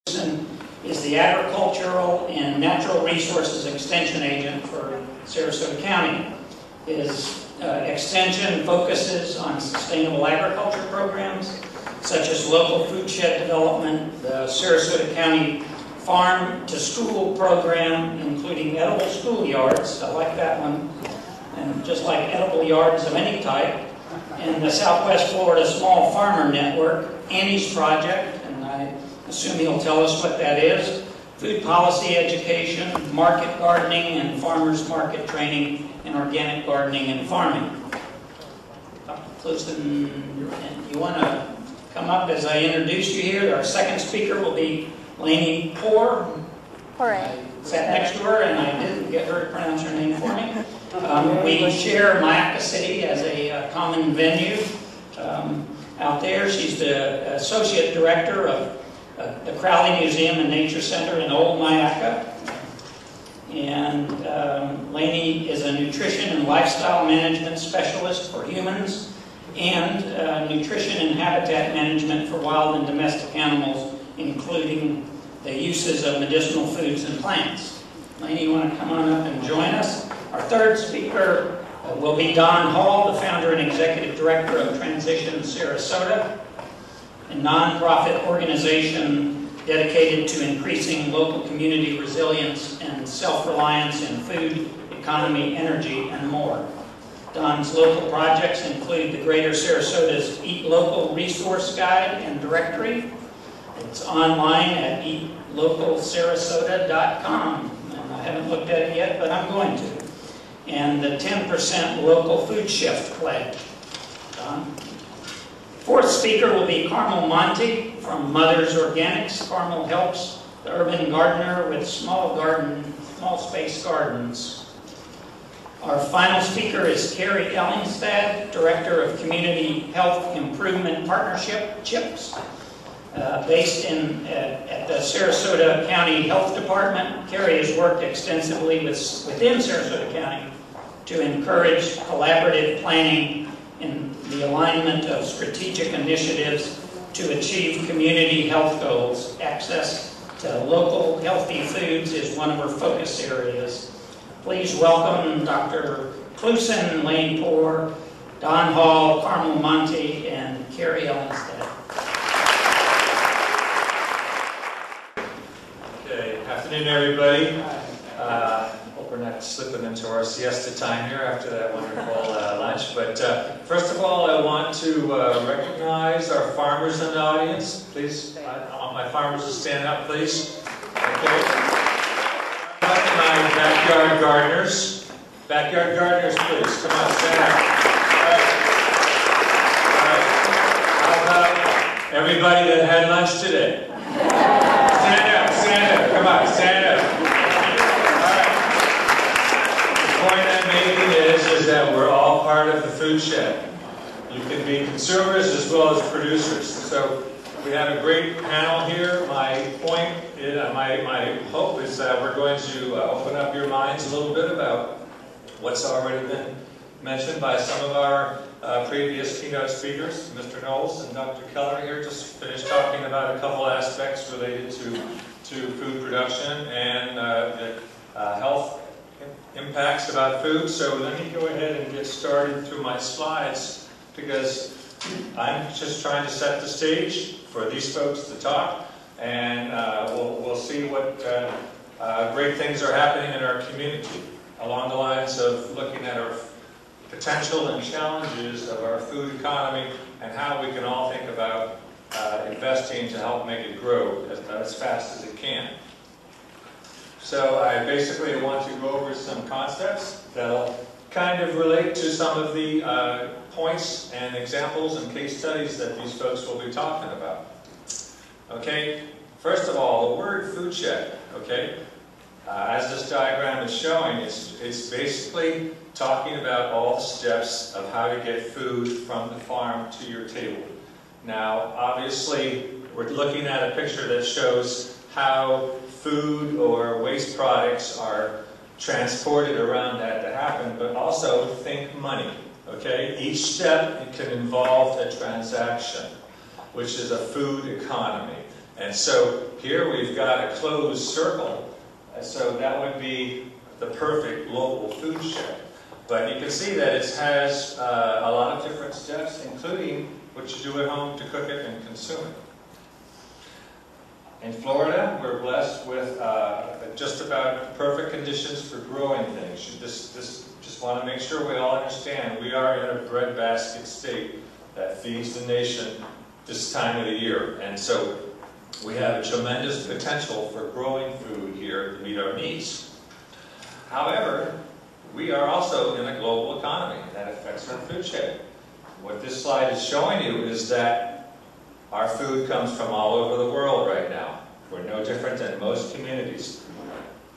Kluson is the Agricultural and Natural Resources Extension Agent for Sarasota County. His extension focuses on sustainable agriculture programs such as local foodshed development, the Sarasota County Farm to School program, including edible schoolyards. I like that one. And just like edible yards of any type. And the Southwest Florida Small Farmer Network, Annie's Project, and I assume he'll tell us what that is, food policy education, market gardening, and farmers market training in organic gardening and farming. Dr. Kluson, you want to come up as I introduce you here? Our second speaker will be Laney Poire. Poire. Sat next to her, and I didn't get her to pronounce her name for me. We share Mayaca City as a common venue out there. She's the Associate Director of the Crowley Museum and Nature Center in Old Mayaca. And Laney is a nutrition and lifestyle management specialist for humans and nutrition and habitat management for wild and domestic animals, including the uses of medicinal foods and plants. Laney, you want to come on up and join us? Our third speaker will be Don Hall, the founder and executive director of Transition Sarasota, a nonprofit organization dedicated to increasing local community resilience and self-reliance in food, economy, energy, and more. Don's local projects include the Greater Sarasota's Eat Local Resource Guide and Directory. It's online at eatlocalsarasota.com. I haven't looked at it yet, but I'm going to. And the 10% local food shift pledge. Don? Fourth speaker will be Carmel Nonti from Mother's Organics. Carmel helps the urban gardener with small space gardens. Our final speaker is Kari Ellingstad, Director of Community Health Improvement Partnership, CHIPS. Based at the Sarasota County Health Department, Kari has worked extensively within Sarasota County to encourage collaborative planning in the alignment of strategic initiatives to achieve community health goals. Access to local healthy foods is one of her focus areas. Please welcome Dr. Kluson, Laney Poire, Don Hall, Carmel Nonti, and Kari Ellingstad. Afternoon, everybody. Hope we're not slipping into our siesta time here after that wonderful lunch. But first of all, I want to recognize our farmers in the audience. Please, I want my farmers to stand up, please. Okay. My backyard gardeners. Backyard gardeners, please. Come on, stand up. All right. How about everybody that had lunch today? Stand up, come on, stand up. Alright. The point I'm making is that we're all part of the food shed. You can be consumers as well as producers. So we have a great panel here. My point, my hope is that we're going to open up your minds a little bit about what's already been mentioned by some of our previous keynote speakers. Mr. Knowles and Dr. Keller here just finished talking about a couple aspects related to food production and the health impacts about food. So let me go ahead and get started through my slides because I'm just trying to set the stage for these folks to talk, and we'll see what great things are happening in our community along the lines of looking at our potential and challenges of our food economy and how we can all think about investing to help make it grow as fast as it can. So I basically want to go over some concepts that'll kind of relate to some of the points and examples and case studies that these folks will be talking about. Okay, first of all, the word food shed, okay? As this diagram is showing, it's basically talking about all the steps of how to get food from the farm to your table. Now, obviously, we're looking at a picture that shows how food or waste products are transported around that to happen, but also think money, okay? Each step can involve a transaction, which is a food economy. And so here we've got a closed circle, so that would be the perfect local food shed. But you can see that it has a lot of different steps, including what you do at home to cook it and consume it. In Florida, we're blessed with just about perfect conditions for growing things. You just want to make sure we all understand we are in a breadbasket state that feeds the nation this time of the year. And so we have a tremendous potential for growing food here to meet our needs. However, we are also in a global economy that affects our food shed. What this slide is showing you is that our food comes from all over the world right now. We're no different than most communities.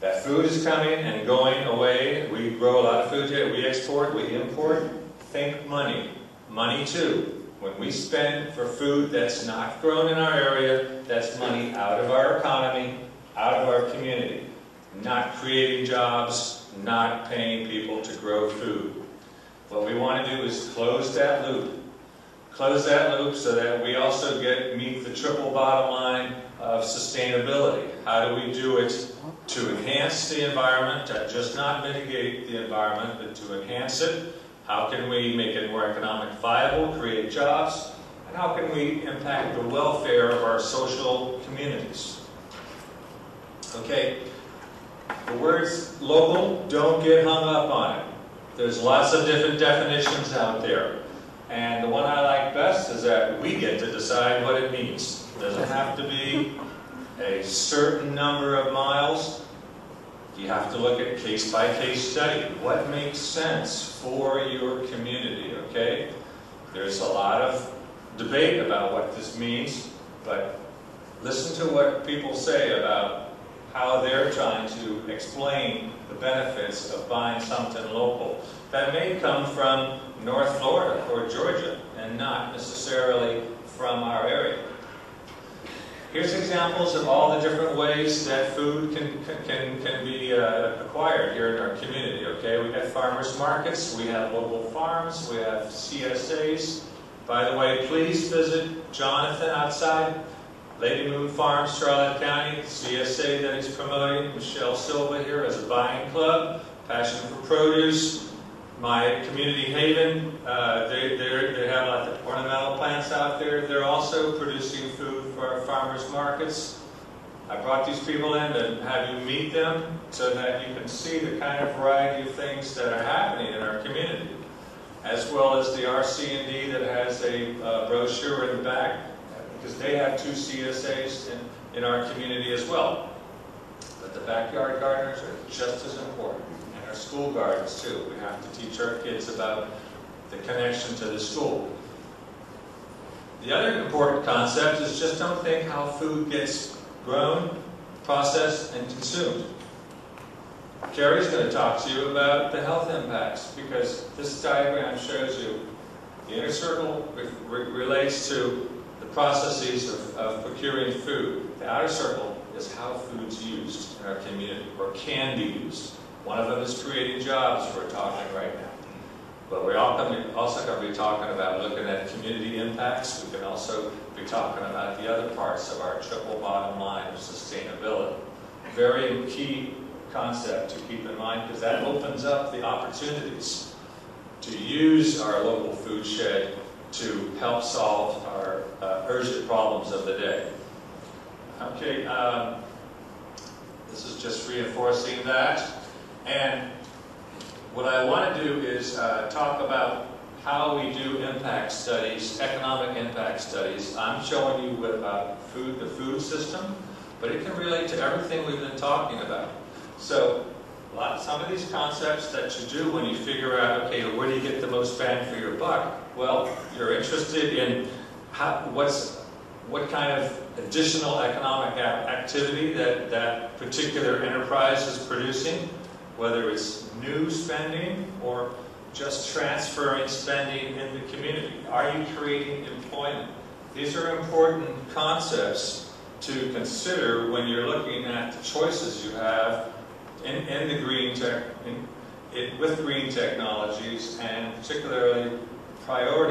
That food is coming and going away. We grow a lot of food here. We export, we import. Think money. Money too. When we spend for food that's not grown in our area, that's money out of our economy, out of our community. Not creating jobs, not paying people to grow food. What we want to do is close that loop. Close that loop so that we also meet the triple bottom line of sustainability. How do we do it to enhance the environment, to just not mitigate the environment, but to enhance it? How can we make it more economic viable, create jobs? And how can we impact the welfare of our social communities? Okay, the words local, don't get hung up on it. There's lots of different definitions out there. And the one I like best is that we get to decide what it means. It doesn't have to be a certain number of miles. You have to look at case-by-case study. What makes sense for your community, okay? There's a lot of debate about what this means, but listen to what people say about how they're trying to explain the benefits of buying something local. That may come from North Florida or Georgia and not necessarily from our area. Here's examples of all the different ways that food can be acquired here in our community, okay? We have farmers markets, we have local farms, we have CSAs. By the way, please visit Jonathan outside Lady Moon Farms, Charlotte County, CSA that he's promoting. Michelle Silva here has a buying club, Passion for Produce. My community haven, they have like the ornamental plants out there. They're also producing food for our farmers markets. I brought these people in to have you meet them so that you can see the kind of variety of things that are happening in our community, as well as the RC&D that has a brochure in the back, because they have 2 CSAs in our community as well. But the backyard gardeners are just as important. Our school gardens too. We have to teach our kids about the connection to the school. The other important concept is just don't think how food gets grown, processed, and consumed. Kari's going to talk to you about the health impacts, because this diagram shows you the inner circle relates to the processes of procuring food. The outer circle is how food's used in our community, or can be used. One of them is creating jobs we're talking right now. But we're also going to be talking about looking at community impacts. We can also be talking about the other parts of our triple bottom line of sustainability. Very key concept to keep in mind, because that opens up the opportunities to use our local food shed to help solve our urgent problems of the day. Okay, this is just reinforcing that. And what I want to do is talk about how we do impact studies, economic impact studies. I'm showing you about the food system, but it can relate to everything we've been talking about. So some of these concepts that you do when you figure out, okay, where do you get the most bang for your buck? Well, you're interested in what kind of additional economic activity that particular enterprise is producing, whether it's new spending or just transferring spending in the community. Are you creating employment? These are important concepts to consider when you're looking at the choices you have with green technologies, and particularly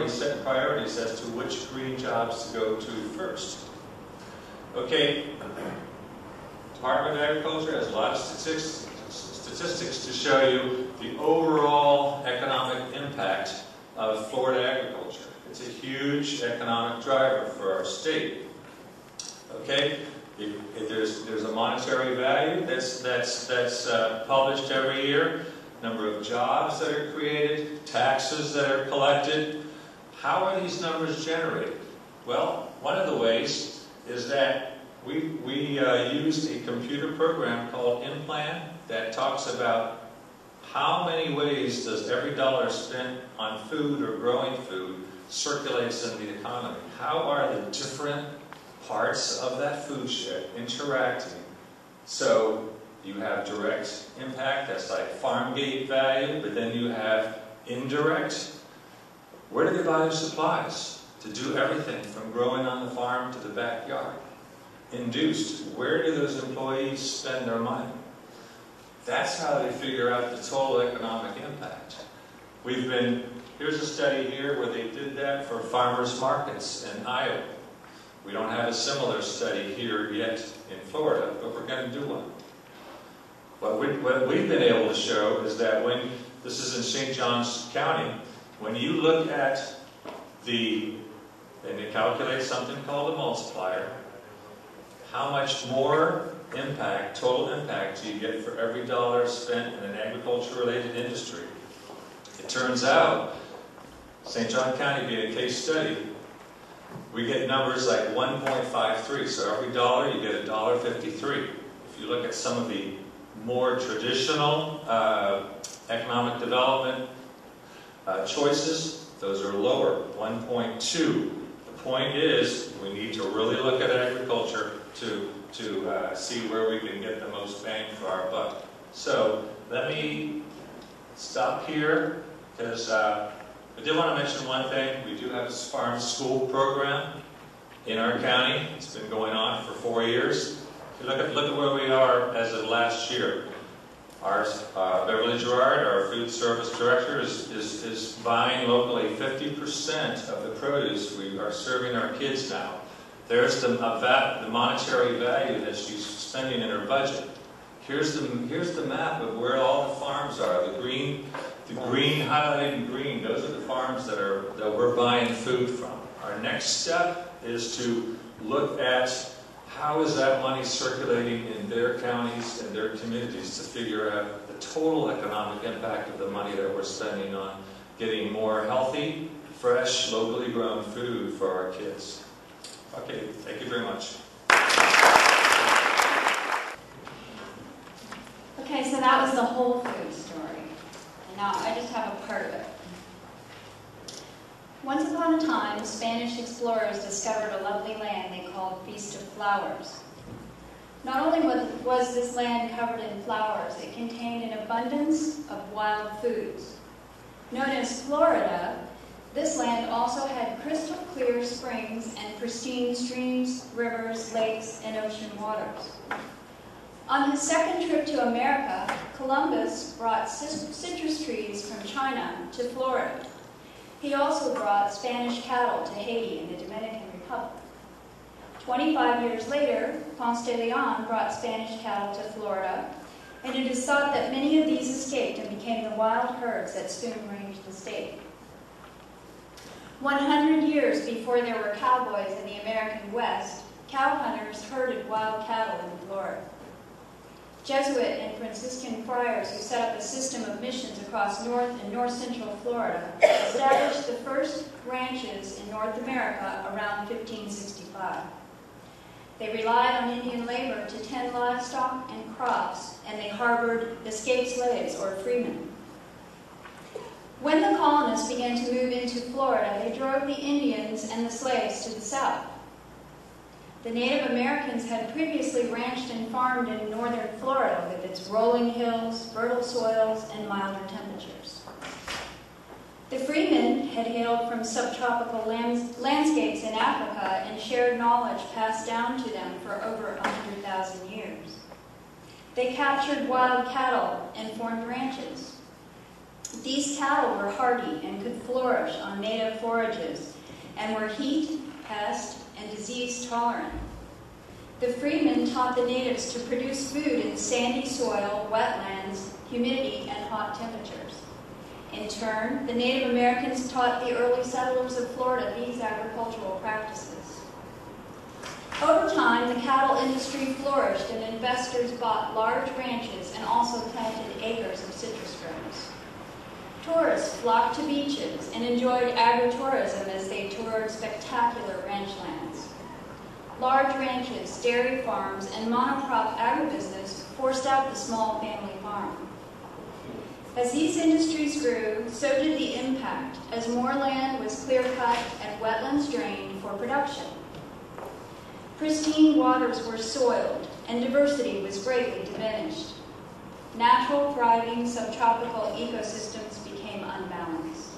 setting priorities as to which green jobs to go to first. Okay, Department of Agriculture has a lot of statistics to show you the overall economic impact of Florida agriculture. It's a huge economic driver for our state. Okay, there's a monetary value that's published every year, number of jobs that are created, taxes that are collected. How are these numbers generated? Well, one of the ways is that we used a computer program called InPlan that talks about how many ways does every dollar spent on food or growing food circulates in the economy. How are the different parts of that food shed interacting? So you have direct impact, that's like farm gate value, but then you have indirect. Where do they buy their supplies to do everything from growing on the farm to the backyard? Induced, where do those employees spend their money? That's how they figure out the total economic impact. Here's a study here where they did that for farmers markets in Iowa. We don't have a similar study here yet in Florida, but we're going to do one. What we've been able to show is that this is in St. Johns County, when you look at and they calculate something called a multiplier, how much more impact, total impact, do you get for every dollar spent in an agriculture-related industry? It turns out, St. John County being a case study, we get numbers like 1.53. So every dollar, you get $1.53. If you look at some of the more traditional economic development choices, those are lower, 1.2. The point is, we need to really look at agriculture to see where we can get the most bang for our buck. So let me stop here, because I did want to mention one thing. We do have a farm school program in our county. It's been going on for 4 years. Look at where we are as of last year. Our Beverly Gerard, our food service director, is buying locally 50% of the produce we are serving our kids now. There's the monetary value that she's spending in her budget. Here's the map of where all the farms are. The green highlighted in green, those are the farms that we're buying food from. Our next step is to look at how is that money circulating in their counties and their communities to figure out the total economic impact of the money that we're spending on getting more healthy, fresh, locally grown food for our kids. Okay, thank you very much. Okay, so that was the whole food story. And now I just have a part of it. Once upon a time, Spanish explorers discovered a lovely land they called Feast of Flowers. Not only was this land covered in flowers, it contained an abundance of wild foods. Known as Florida, this land also had crystal clear springs and pristine streams, rivers, lakes, and ocean waters. On his second trip to America, Columbus brought citrus trees from China to Florida. He also brought Spanish cattle to Haiti and the Dominican Republic. 25 years later, Ponce de Leon brought Spanish cattle to Florida, and it is thought that many of these escaped and became the wild herds that soon ranged the state. 100 years before there were cowboys in the American West, cow hunters herded wild cattle in Florida. Jesuit and Franciscan friars who set up a system of missions across North and North Central Florida established the first ranches in North America around 1565. They relied on Indian labor to tend livestock and crops, and they harbored escaped slaves or freemen. When the colonists began to move into Florida, they drove the Indians and the slaves to the south. The Native Americans had previously ranched and farmed in northern Florida with its rolling hills, fertile soils, and milder temperatures. The freemen had hailed from subtropical landscapes in Africa and shared knowledge passed down to them for over 100,000 years. They captured wild cattle and formed ranches. These cattle were hardy and could flourish on native forages and were heat, pest, and disease tolerant. The freedmen taught the natives to produce food in sandy soil, wetlands, humidity, and hot temperatures. In turn, the Native Americans taught the early settlers of Florida these agricultural practices. Over time, the cattle industry flourished and investors bought large ranches and also planted acres of citrus groves. Tourists flocked to beaches and enjoyed agritourism as they toured spectacular ranch lands. Large ranches, dairy farms, and monocrop agribusiness forced out the small family farm. As these industries grew, so did the impact, as more land was clear-cut and wetlands drained for production. Pristine waters were soiled, and diversity was greatly diminished. Natural, thriving subtropical ecosystems became unbalanced.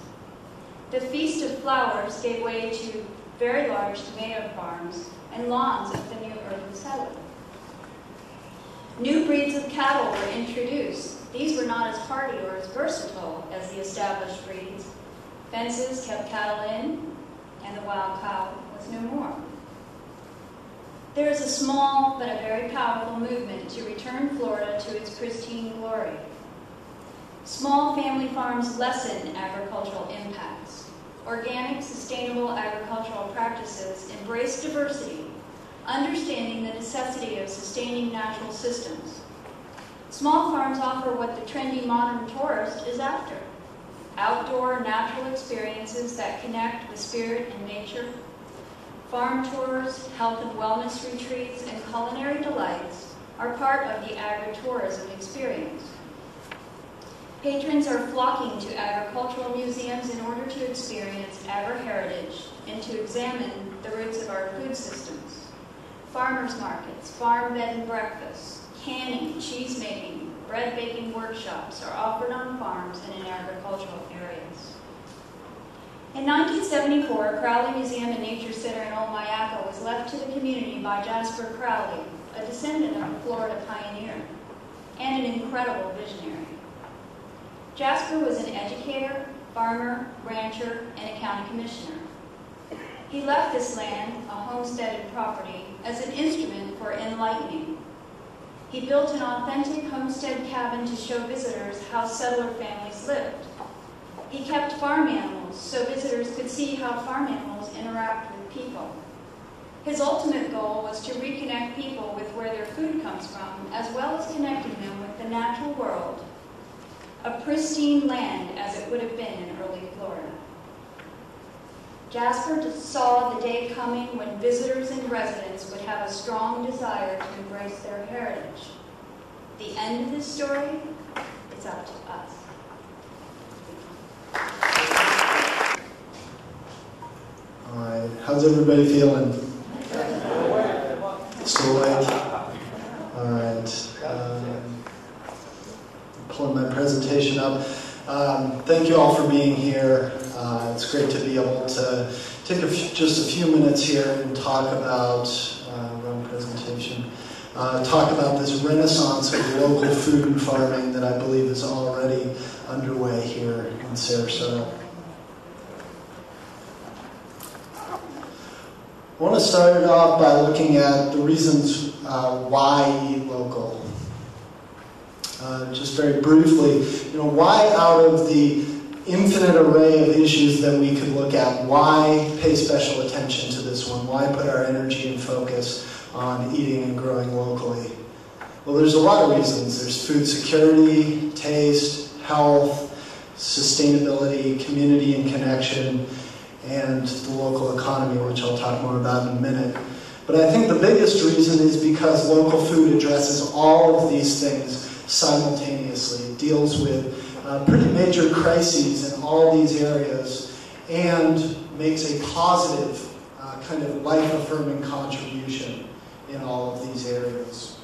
The feast of flowers gave way to very large tomato farms and lawns of the new urban settler. New breeds of cattle were introduced. These were not as hardy or as versatile as the established breeds. Fences kept cattle in, and the wild cow was no more. There is a small but a very powerful movement to return Florida to its pristine glory. Small family farms lessen agricultural impacts. Organic, sustainable agricultural practices embrace diversity, understanding the necessity of sustaining natural systems. Small farms offer what the trendy modern tourist is after: outdoor natural experiences that connect with spirit and nature. Farm tours, health and wellness retreats, and culinary delights are part of the agritourism experience. Patrons are flocking to agricultural museums in order to experience agri-heritage and to examine the roots of our food systems. Farmers markets, farm bed and breakfasts, canning, cheese making, bread baking workshops are offered on farms and in agricultural areas. In 1974, Crowley Museum and Nature Center in Old Mayaca was left to the community by Jasper Crowley, a descendant of a Florida pioneer, and an incredible visionary. Jasper was an educator, farmer, rancher, and a county commissioner. He left this land, a homesteaded property, as an instrument for enlightening. He built an authentic homestead cabin to show visitors how settler families lived. He kept farm animals so visitors could see how farm animals interact with people. His ultimate goal was to reconnect people with where their food comes from, as well as connecting them with the natural world, a pristine land as it would have been in early Florida. Jasper saw the day coming when visitors and residents would have a strong desire to embrace their heritage. The end of this story is up to us. All right, how's everybody feeling? Still late? All right, pulling my presentation up. Thank you all for being here. It's great to be able to take just a few minutes here and talk about, wrong presentation, talk about this renaissance of local food and farming that I believe is already underway here in Sarasota. I want to start it off by looking at the reasons why eat local. Just very briefly, why out of the infinite array of issues that we could look at, why pay special attention to this one? Why put our energy and focus on eating and growing locally? Well, there's a lot of reasons. There's food security, taste, health, sustainability, community and connection, and the local economy, which I'll talk more about in a minute. But I think the biggest reason is because local food addresses all of these things simultaneously. It deals with pretty major crises in all these areas and makes a positive kind of life-affirming contribution in all of these areas.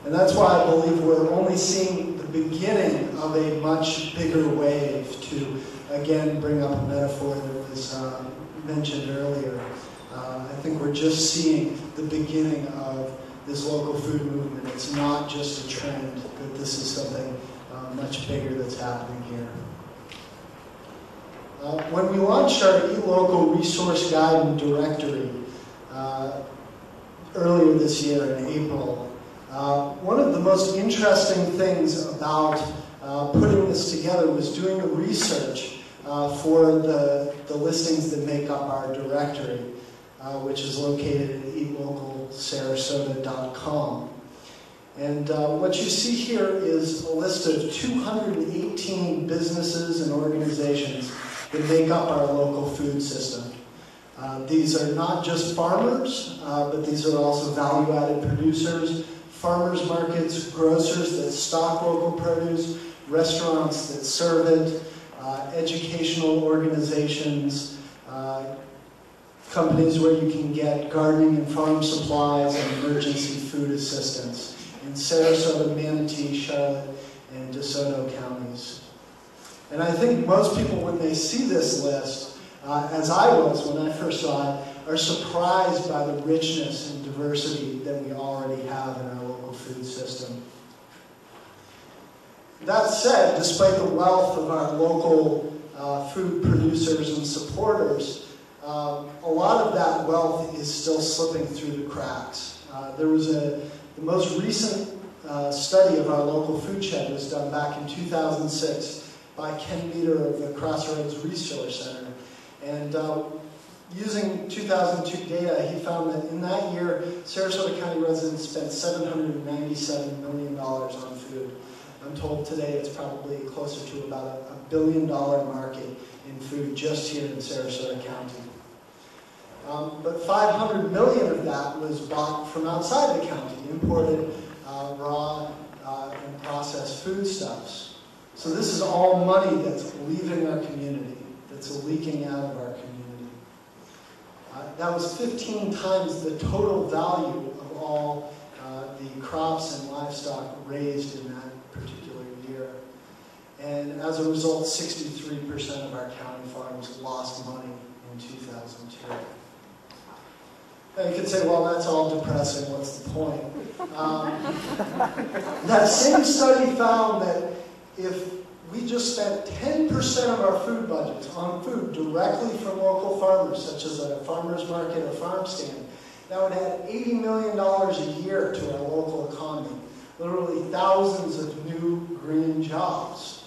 And that's why I believe we're only seeing the beginning of a much bigger wave to, again, bring up a metaphor that was mentioned earlier. I think we're just seeing the beginning of this local food movement. It's not just a trend, but this is something much bigger that's happening here. When we launched our eLocal resource guide and directory, earlier this year in April. One of the most interesting things about putting this together was doing the research for the listings that make up our directory, which is located at eatlocalsarasota.com. And what you see here is a list of 218 businesses and organizations that make up our local food system. These are not just farmers, but these are also value-added producers, farmers markets, grocers that stock local produce, restaurants that serve it, educational organizations, companies where you can get gardening and farm supplies and emergency food assistance in Sarasota, Manatee, Charlotte, and DeSoto counties. And I think most people, when they see this list, as I was when I first saw it, are surprised by the richness and diversity that we already have in our local food system. That said, despite the wealth of our local food producers and supporters, a lot of that wealth is still slipping through the cracks. There was the most recent study of our local Foodshed was done back in 2006 by Ken Meter of the Crossroads Resource Center. And using 2002 data, he found that in that year, Sarasota County residents spent $797 million on food. I'm told today it's probably closer to about $1 billion market in food just here in Sarasota County. But $500 million of that was bought from outside the county, imported raw and processed foodstuffs. So this is all money that's leaving our community, that's leaking out of our community. That was 15 times the total value of all the crops and livestock raised in that particular year. And as a result, 63% of our county farms lost money in 2002. Now you could say, well, that's all depressing, what's the point? That same study found that if we just spent 10% of our food budgets on food directly from local farmers, such as a farmer's market or farm stand, that would add $80 million a year to our local economy. Literally thousands of new green jobs.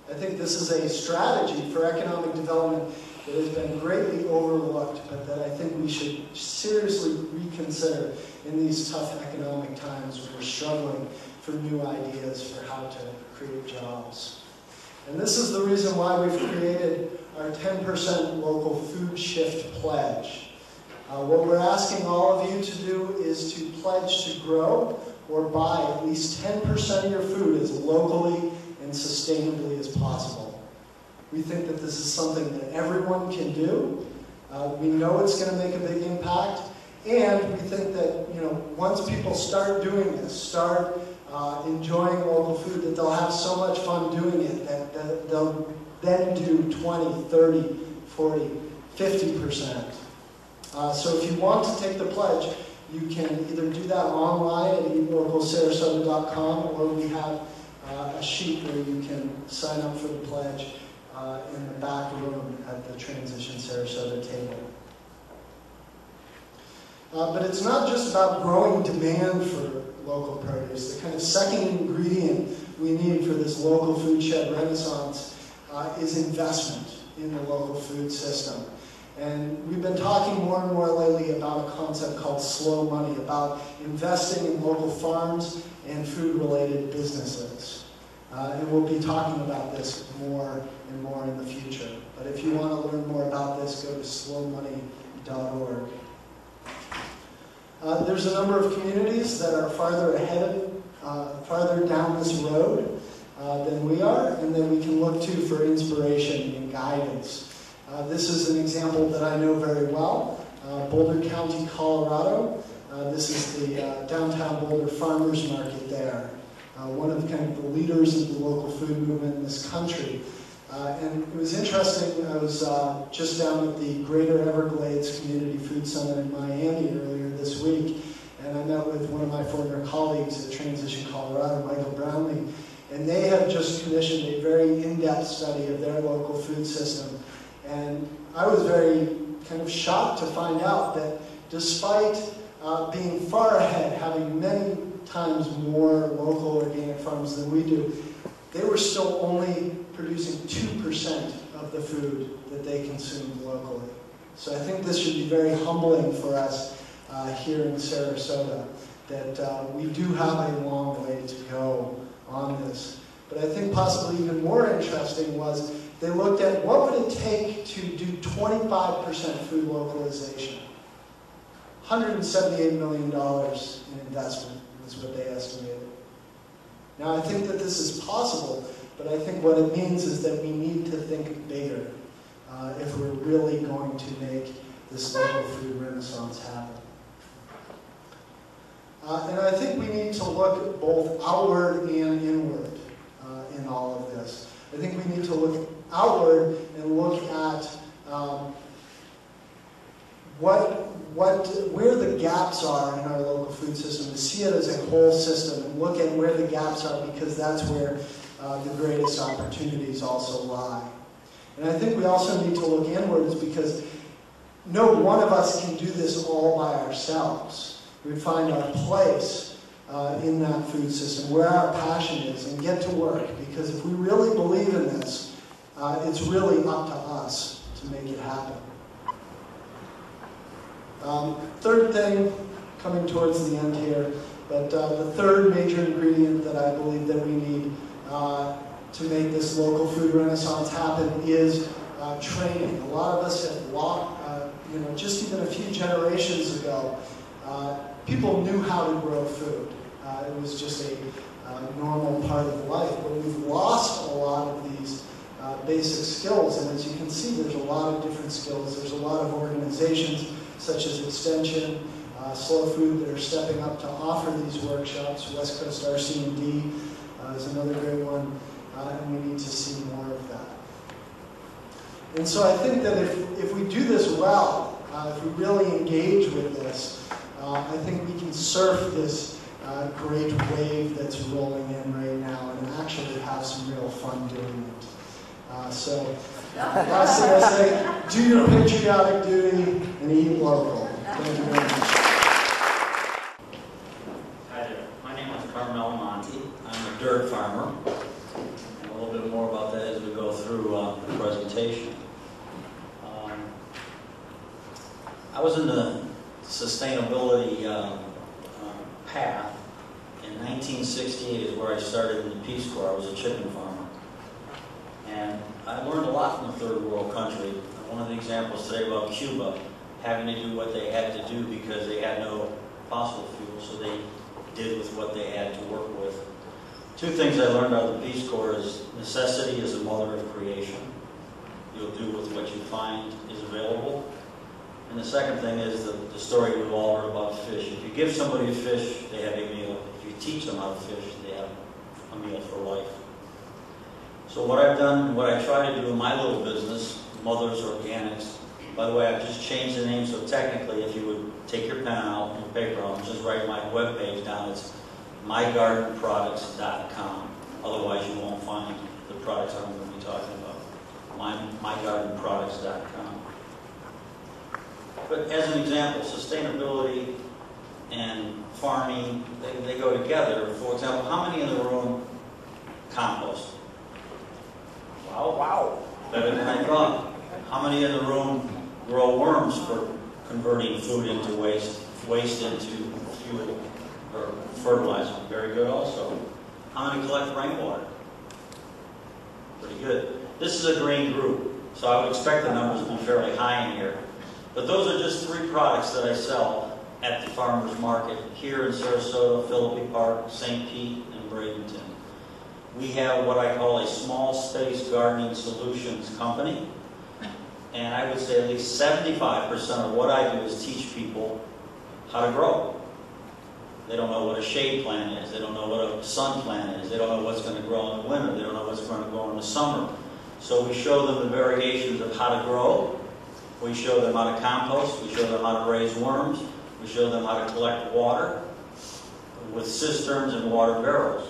I think this is a strategy for economic development that has been greatly overlooked, but that I think we should seriously reconsider in these tough economic times when we're struggling for new ideas for how to create jobs. And this is the reason why we've created our 10% local food shift pledge. What we're asking all of you to do is to pledge to grow or buy at least 10% of your food as locally and sustainably as possible. We think that this is something that everyone can do. We know it's going to make a big impact, and we think that once people start doing this, start enjoying local food, that they'll have so much fun doing it that they'll then do 20, 30, 40, 50%. So if you want to take the pledge, you can either do that online at eatlocalsarasota.com, or we have a sheet where you can sign up for the pledge in the back room at the Transition Sarasota table. But it's not just about growing demand for local produce. The kind of second ingredient we need for this local food shed renaissance is investment in the local food system. And we've been talking more and more lately about a concept called slow money, about investing in local farms and food-related businesses. And we'll be talking about this more and more in the future. But if you want to learn more about this, go to slowmoney.org. There's a number of communities that are farther ahead, farther down this road than we are, and that we can look to for inspiration and guidance. This is an example that I know very well, Boulder County, Colorado. This is the downtown Boulder Farmers Market there. One of the kind of the leaders of the local food movement in this country. And it was interesting, I was just down at the Greater Everglades Community Food Summit in Miami earlier this week, and I met with one of my former colleagues at Transition Colorado, Michael Brownlee, and they have just commissioned a very in-depth study of their local food system. And I was very kind of shocked to find out that despite being far ahead, having many times more local organic farms than we do, they were still only producing 2% of the food that they consumed locally. So I think this should be very humbling for us here in Sarasota, that we do have a long way to go on this. But I think possibly even more interesting was they looked at what would it take to do 25% food localization. $178 million in investment is what they estimated. Now I think that this is possible, but I think what it means is that we need to think bigger if we're really going to make this local food renaissance happen. And I think we need to look both outward and inward in all of this. I think we need to look outward and look at where the gaps are in our local food system, to see it as a whole system and look at where the gaps are, because that's where the greatest opportunities also lie. And I think we also need to look inwards, because no one of us can do this all by ourselves. We find our place in that food system, where our passion is, and get to work, because if we really believe in this, it's really up to us to make it happen. Third thing, coming towards the end here, but the third major ingredient that I believe that we need to make this local food renaissance happen is training. A lot of us have walked, just even a few generations ago, people knew how to grow food. It was just a normal part of life, but we've lost a lot of these basic skills, and as you can see, there's a lot of different skills. There's a lot of organizations such as Extension, Slow Food, that are stepping up to offer these workshops. West Coast RC&D is another great one, and we need to see more of that. And so I think that if we do this well, if we really engage with this, I think we can surf this great wave that's rolling in right now and actually have some real fun doing it. Last thing I say, do your patriotic duty and eat local. Thank you very much. Hi there. My name is Carmel Nonti. I'm a dirt farmer. And a little bit more about that as we go through the presentation. I was in the sustainability path. In 1968 is where I started in the Peace Corps. I was a chicken farmer. And I learned a lot from a third world country. One of the examples today about Cuba having to do what they had to do because they had no fossil fuel, so they did with what they had to work with. Two things I learned out of the Peace Corps is necessity is the mother of creation. You'll do with what you find is available. And the second thing is the story we've all heard about fish. If you give somebody a fish, they have a meal. If you teach them how to fish, they have a meal for life. So what I've done, what I try to do in my little business, Mother's Organics, by the way, I've just changed the name, so technically if you would take your pen out and your paper out and just write my webpage down, it's mygardenproducts.com. Otherwise you won't find the products I'm going to be talking about. mygardenproducts.com. But as an example, sustainability and farming, they go together. For example, how many in the room compost? Wow. Better than I thought. How many in the room grow worms for converting food into waste into fuel or fertilizer? Very good also. How many collect rainwater? Pretty good. This is a green group, so I would expect the numbers to be fairly high in here. But those are just 3 products that I sell at the farmers market here in Sarasota, Philippi Park, St. Pete, and Bradenton. We have what I call a small space gardening solutions company. And I would say at least 75% of what I do is teach people how to grow. They don't know what a shade plant is. They don't know what a sun plant is. They don't know what's going to grow in the winter. They don't know what's going to grow in the summer. So we show them the variations of how to grow. We show them how to compost. We show them how to raise worms. We show them how to collect water with cisterns and water barrels.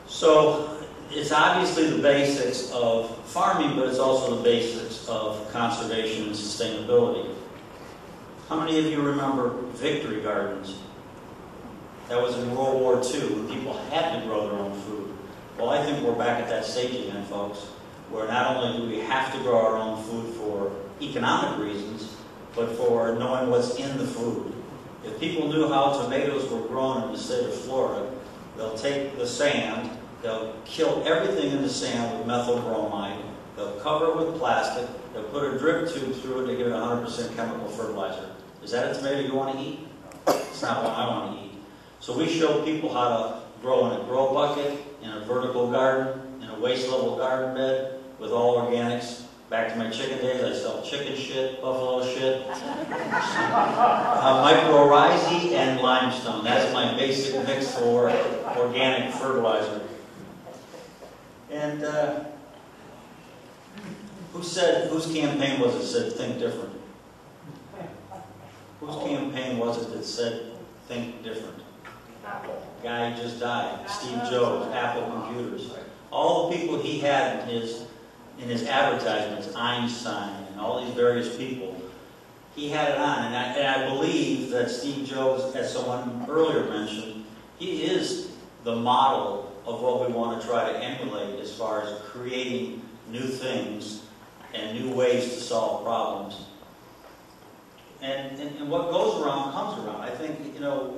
So it's obviously the basics of farming, but it's also the basics of conservation and sustainability. How many of you remember Victory Gardens? That was in World War II when people had to grow their own food. Well, I think we're back at that stage again, folks, where not only do we have to grow our own food for economic reasons, but for knowing what's in the food. If people knew how tomatoes were grown in the state of Florida, they'll take the sand, they'll kill everything in the sand with methyl bromide, they'll cover it with plastic, they'll put a drip tube through it to give it 100% chemical fertilizer. Is that a tomato you want to eat? It's not one I want to eat. So we show people how to grow in a grow bucket, in a vertical garden, in a waste level garden bed, with all organics. Back to my chicken days, I sell chicken shit, buffalo shit, mycorrhizae and limestone. That's my basic mix for organic fertilizer. And whose campaign was it said think different? Whose campaign was it that said think different? Guy who just died, Steve Jobs, Apple Computers. All the people he had in his advertisements, Einstein and all these various people, he had it on. And I believe that Steve Jobs, as someone earlier mentioned, he is the model of what we want to try to emulate as far as creating new things and new ways to solve problems. And what goes around comes around. I think,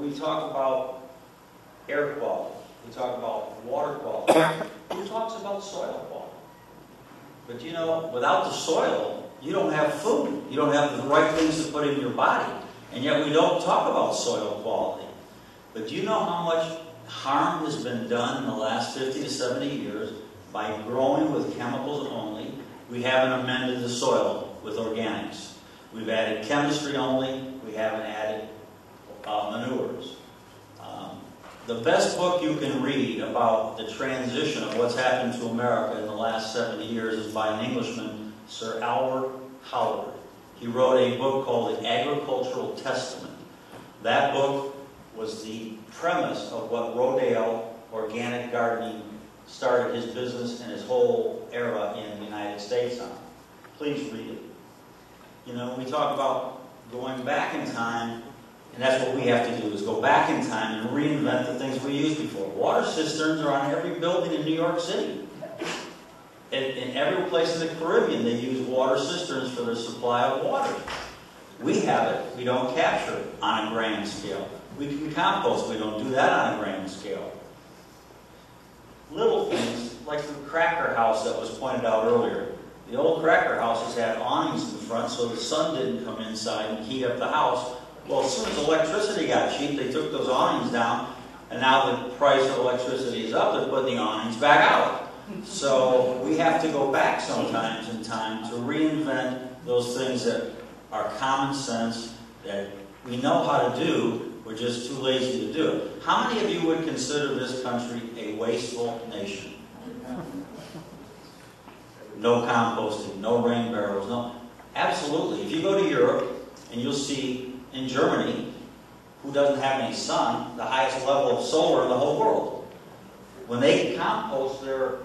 we talk about air quality. We talk about water quality. Who talks about soil quality? But without the soil, you don't have food. You don't have the right things to put in your body. And yet we don't talk about soil quality. But do you know how much harm has been done in the last 50 to 70 years by growing with chemicals only? We haven't amended the soil with organics. We've added chemistry only. We haven't added manures. The best book you can read about the transition of what's happened to America in the last 70 years is by an Englishman, Sir Albert Howard. He wrote a book called The Agricultural Testament. That book was the premise of what Rodale Organic Gardening started his business and his whole era in the United States on. Please read it. When we talk about going back in time, and that's what we have to do, is go back in time and reinvent the things we used before. Water cisterns are on every building in New York City. In every place in the Caribbean, they use water cisterns for their supply of water. We have it. We don't capture it on a grand scale. We can compost. We don't do that on a grand scale. Little things, like the cracker house that was pointed out earlier. The old cracker houses had awnings in front so the sun didn't come inside and heat up the house. Well, as soon as electricity got cheap, they took those awnings down, and now the price of electricity is up, they're putting the awnings back out. So we have to go back sometimes in time to reinvent those things that are common sense, that we know how to do, we're just too lazy to do it. How many of you would consider this country a wasteful nation? No composting, no rain barrels, no. Absolutely. If you go to Europe, and you'll see in Germany, who doesn't have any sun, the highest level of solar in the whole world. When they compost their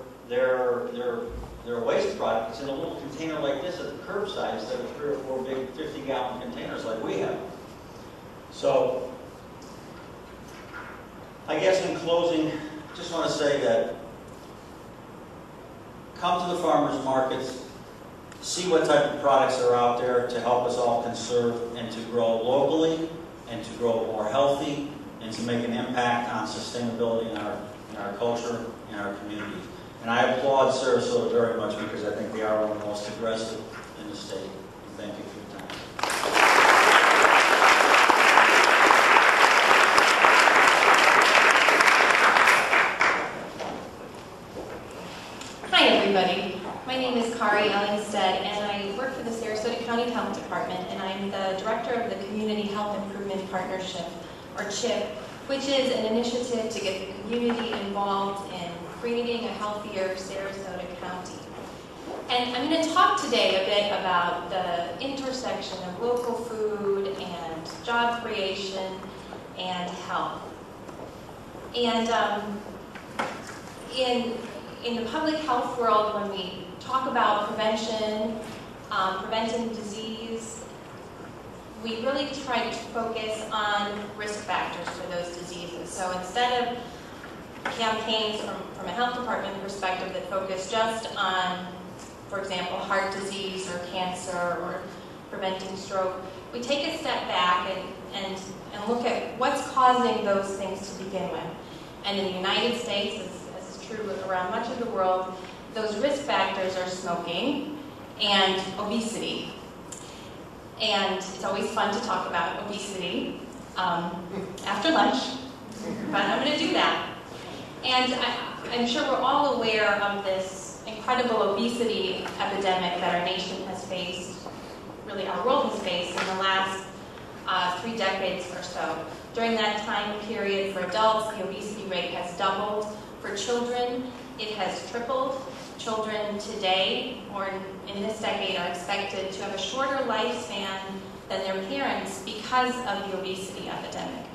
waste product, it's in a little container like this at the curbside instead of 3 or 4 big 50-gallon containers like we have. So, I guess in closing, just want to say that come to the farmers markets, see what type of products are out there to help us all conserve and to grow locally and to grow more healthy and to make an impact on sustainability in our culture, in our communities. And I applaud Sarasota very much because I think they are one of the most aggressive in the state. And thank you for your time. Hi everybody. My name is Kari, Ellingstad, and I work for the Sarasota County Health Department, and I'm the Director of the Community Health Improvement Partnership, or CHIP, which is an initiative to get the community involved in creating a healthier Sarasota County. And I'm going to talk today a bit about the intersection of local food and job creation and health. And in the public health world, when we talk about prevention, preventing disease, we really tried to focus on risk factors for those diseases. So instead of campaigns from a health department perspective that focus just on, for example, heart disease or cancer or preventing stroke, we take a step back and look at what's causing those things to begin with. And in the United States, as is true around much of the world, those risk factors are smoking and obesity. And it's always fun to talk about obesity after lunch, but I'm going to do that. And I'm sure we're all aware of this incredible obesity epidemic that our nation has faced, really our world has faced in the last 3 decades or so. During that time period for adults, the obesity rate has doubled. For children, it has tripled. Children today, or in this decade, are expected to have a shorter lifespan than their parents because of the obesity epidemic.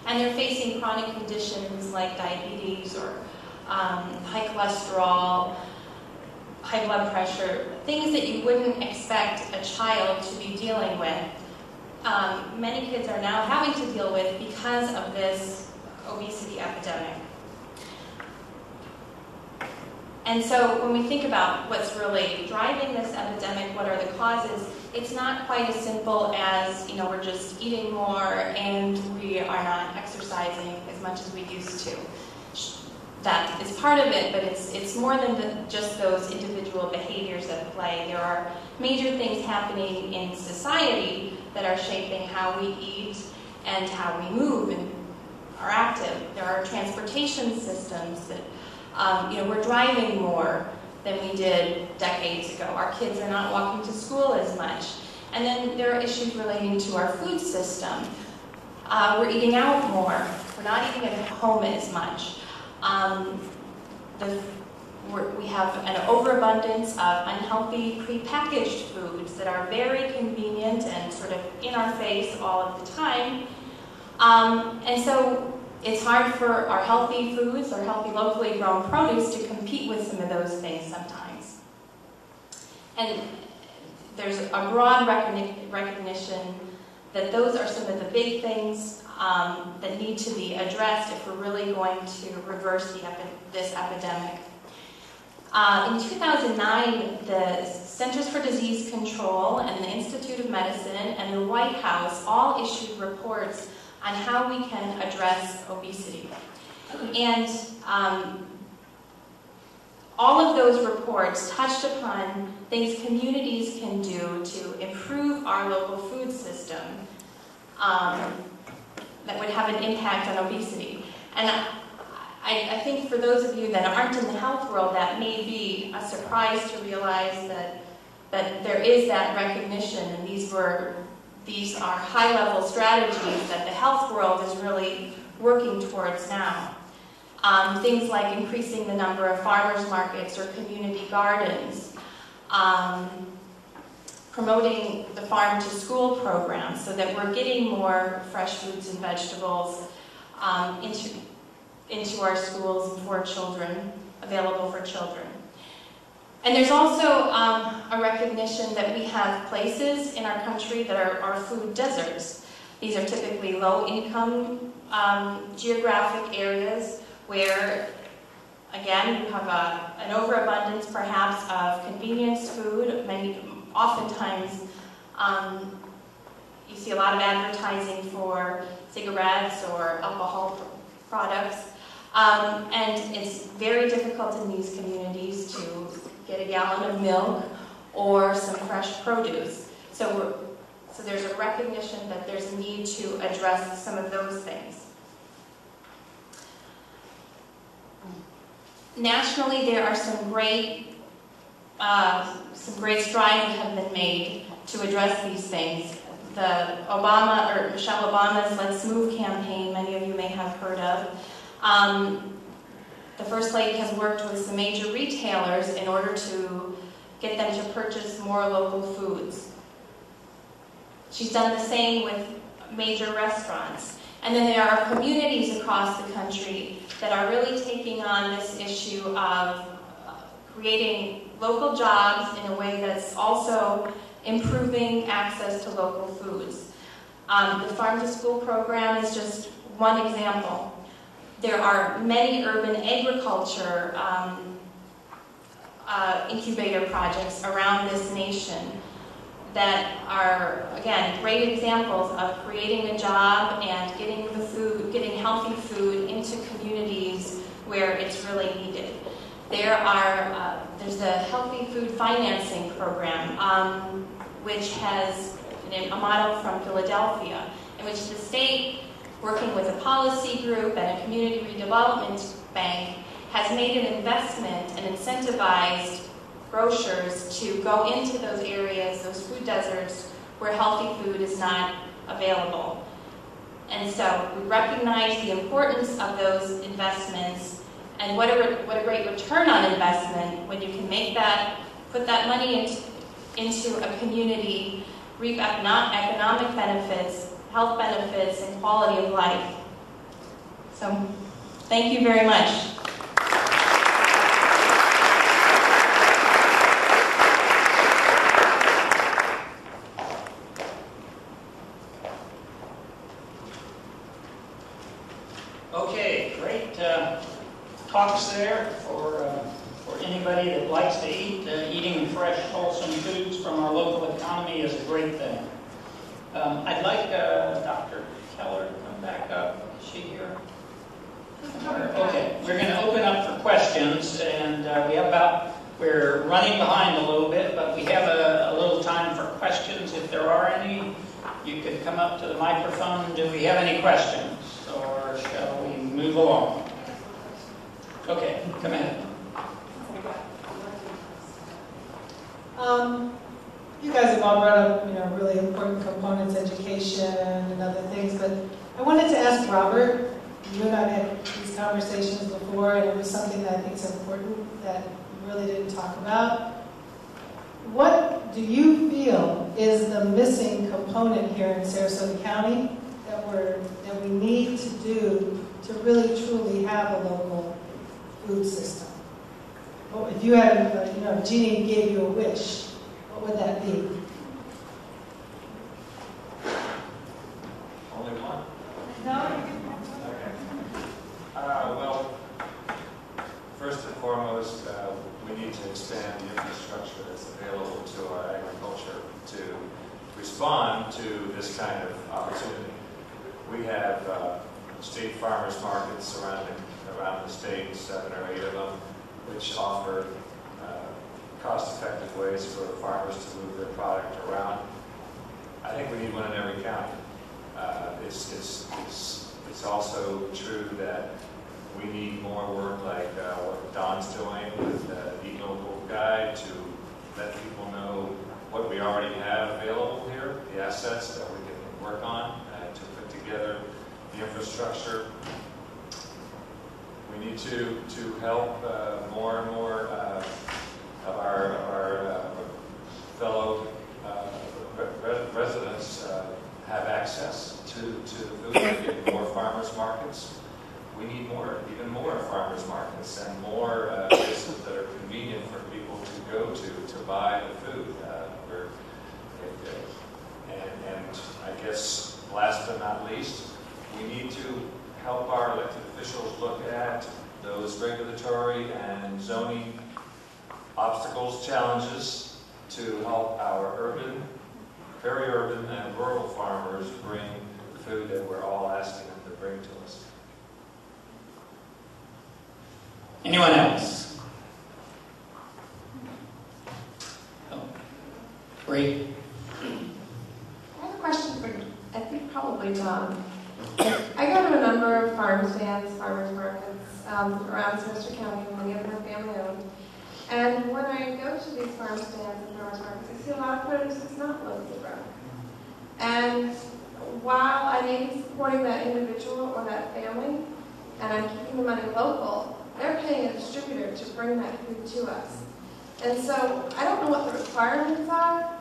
And they're facing chronic conditions like diabetes or high cholesterol, high blood pressure, things that you wouldn't expect a child to be dealing with. Many kids are now having to deal with because of this obesity epidemic. And so when we think about what's really driving this epidemic, what are the causes, it's not quite as simple as, we're just eating more and we are not exercising as much as we used to. That is part of it, but it's more than just those individual behaviors at play. There are major things happening in society that are shaping how we eat and how we move and are active. There are transportation systems that we're driving more than we did decades ago. Our kids are not walking to school as much. And then there are issues relating to our food system. We're eating out more. We're not eating at home as much. We have an overabundance of unhealthy prepackaged foods that are very convenient and sort of in our face all of the time. And so it's hard for our healthy foods, our healthy locally grown produce, to compete with some of those things sometimes. And there's a broad recognition that those are some of the big things that need to be addressed if we're really going to reverse this epidemic. In 2009, the Centers for Disease Control and the Institute of Medicine and the White House all issued reports on how we can address obesity. And all of those reports touched upon things communities can do to improve our local food system that would have an impact on obesity. And I think for those of you that aren't in the health world, that may be a surprise to realize that there is that recognition, and these are high-level strategies that the health world is really working towards now. Things like increasing the number of farmers markets or community gardens, promoting the farm-to-school program so that we're getting more fresh fruits and vegetables into our schools and for children, available for children. And there's also a recognition that we have places in our country that are food deserts. These are typically low-income geographic areas where, again, you have an overabundance perhaps of convenience food. Oftentimes, you see a lot of advertising for cigarettes or alcohol products. And it's very difficult in these communities to get a gallon of milk or some fresh produce. So there's a recognition that there's a need to address some of those things. Nationally, there are some great strides that have been made to address these things. The Michelle Obama's Let's Move campaign, many of you may have heard of. The First Lady has worked with some major retailers in order to get them to purchase more local foods. She's done the same with major restaurants. And then there are communities across the country that are really taking on this issue of creating local jobs in a way that's also improving access to local foods. The Farm to School program is just one example. There are many urban agriculture incubator projects around this nation that are, again, great examples of creating a job and getting the food, getting healthy food into communities where it's really needed. There's the Healthy Food Financing Program, which has a model from Philadelphia, in which the state, working with a policy group and a community redevelopment bank, has made an investment and incentivized grocers to go into those areas, those food deserts, where healthy food is not available. And so we recognize the importance of those investments, and what a great return on investment when you can make that, put that money into a community, reap economic benefits, health benefits, and quality of life. So, thank you very much. Okay, great talks there for anybody that likes to eat. Eating fresh, wholesome foods from our local economy is a great thing. I'd like Dr. Keller to come back up. Is she here? Okay, we're going to open up for questions, and we're running behind a little bit, but we have a little time for questions. If there are any, you could come up to the microphone. Do we have any questions, or shall we move along? Okay, come ahead. You guys have all brought up, really important components, education and other things, but I wanted to ask Robert, you and I had these conversations before, and it was something that I think is important that we really didn't talk about. What do you feel is the missing component here in Sarasota County that we need to do to really truly have a local food system? Well, if you had, if Jeannie gave you a wish, what would that be? Only one? No. Okay. Well, first and foremost, we need to expand the infrastructure that's available to our agriculture to respond to this kind of opportunity. We have state farmers markets around the state, 7 or 8 of them, which offer cost-effective ways for farmers to move their product around. I think we need one in every county. It's also true that we need more work like what Don's doing with the Eat Local Guide to let people know what we already have available here, the assets that we can work on to put together the infrastructure. We need to help more and more of our fellow residents have access to the food. We need more farmers markets. We need even more farmers markets and more places that are convenient for people to go to buy the food. And I guess last but not least, we need to help our elected officials look at those regulatory and zoning obstacles, challenges to help our urban, very urban and rural farmers bring the food that we're all asking them to bring to us. Anyone else? Oh, great. I have a question for, I think probably John. I go to a number of farm stands, farmers markets around Sarasota County, many of them are family owned. And when I go to these farm stands and farmers markets, I see a lot of produce that's not locally grown. And while I may be supporting that individual or that family, and I'm keeping the money local, they're paying a distributor to bring that food to us. And so I don't know what the requirements are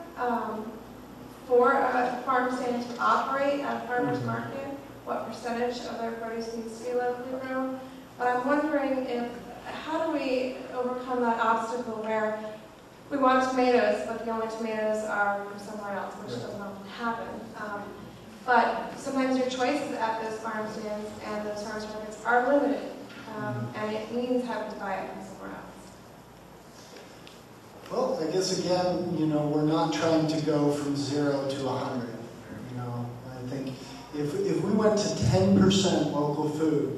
for a farm stand to operate at a farmer's market, what percentage of their produce needs to be locally grown. But I'm wondering how do we overcome that obstacle where we want tomatoes, but the only tomatoes are from somewhere else, which doesn't often happen. But sometimes your choices at those farm stands and those farmers markets are limited, and it means having to buy it from somewhere else. Well, I guess again, we're not trying to go from 0 to 100. I think if we went to 10% local food,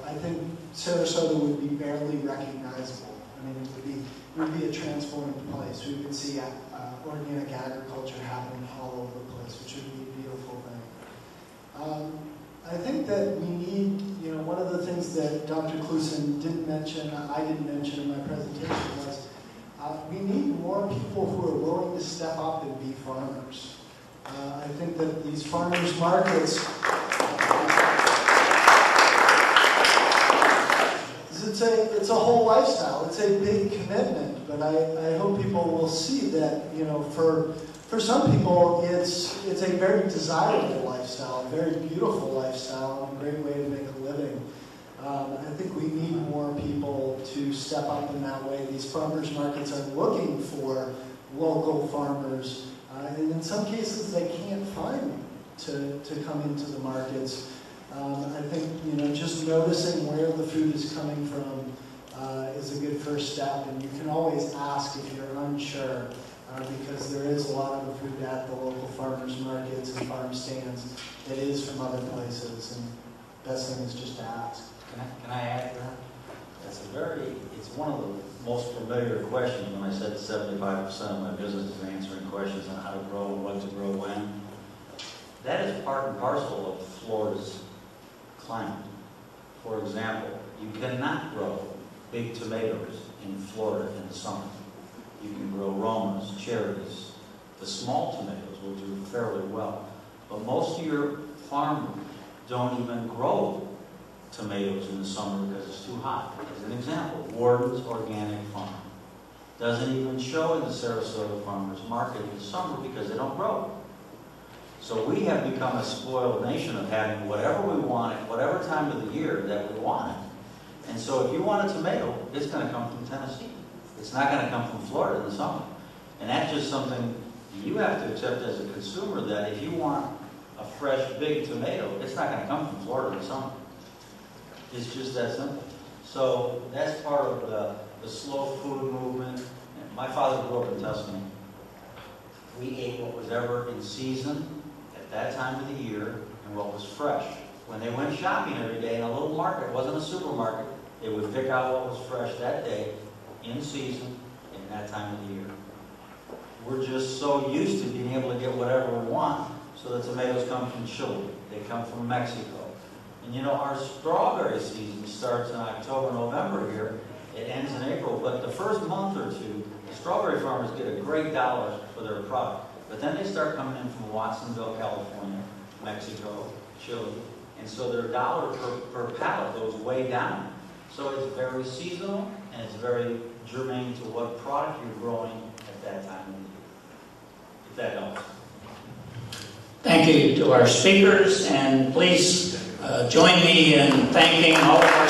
I think Sarasota would be barely recognizable. I mean, it would be a transformed place. We would see organic agriculture happening all over the place, which would be a beautiful thing. I think that we need, one of the things that Dr. Kluson didn't mention, I didn't mention in my presentation was, we need more people who are willing to step up and be farmers. I think that these farmers markets, it's a whole lifestyle. It's a big commitment, but I hope people will see that, for some people, it's a very desirable lifestyle, a very beautiful lifestyle, and a great way to make a living. I think we need more people to step up in that way. These farmers markets are looking for local farmers, and in some cases they can't find them to come into the markets. I think just noticing where the food is coming from is a good first step, and you can always ask if you're unsure, because there is a lot of the food at the local farmers markets and farm stands that is from other places, and the best thing is just to ask. Can I add to that? It's one of the most familiar questions when I said 75% of my business is answering questions on how to grow and what to grow when. That is part and parcel of Florida's climate. For example, you cannot grow big tomatoes in Florida in the summer. You can grow Romas, cherries. The small tomatoes will do fairly well. But most of your farmers don't even grow tomatoes in the summer because it's too hot. As an example, Warden's Organic Farm doesn't even show in the Sarasota Farmers Market in the summer because they don't grow. So we have become a spoiled nation of having whatever we want at whatever time of the year that we want it. And so if you want a tomato, it's going to come from Tennessee. It's not going to come from Florida in the summer. And that's just something you have to accept as a consumer, that if you want a fresh, big tomato, it's not going to come from Florida in the summer. It's just that simple. So that's part of the slow food movement. And my father grew up in Tuscany. We ate what was ever in season at that time of the year and what was fresh. When they went shopping every day in a little market, it wasn't a supermarket, they would pick out what was fresh that day, in season, in that time of the year. We're just so used to being able to get whatever we want, so the tomatoes come from Chile, they come from Mexico. And our strawberry season starts in October, November here. It ends in April, but the first month or two, the strawberry farmers get a great dollar for their product. But then they start coming in from Watsonville, California, Mexico, Chile, and so their dollar per pallet goes way down. So it's very seasonal, and it's very germane to what product you're growing at that time of the year. If that helps. Thank you to our speakers, and please join me in thanking all of our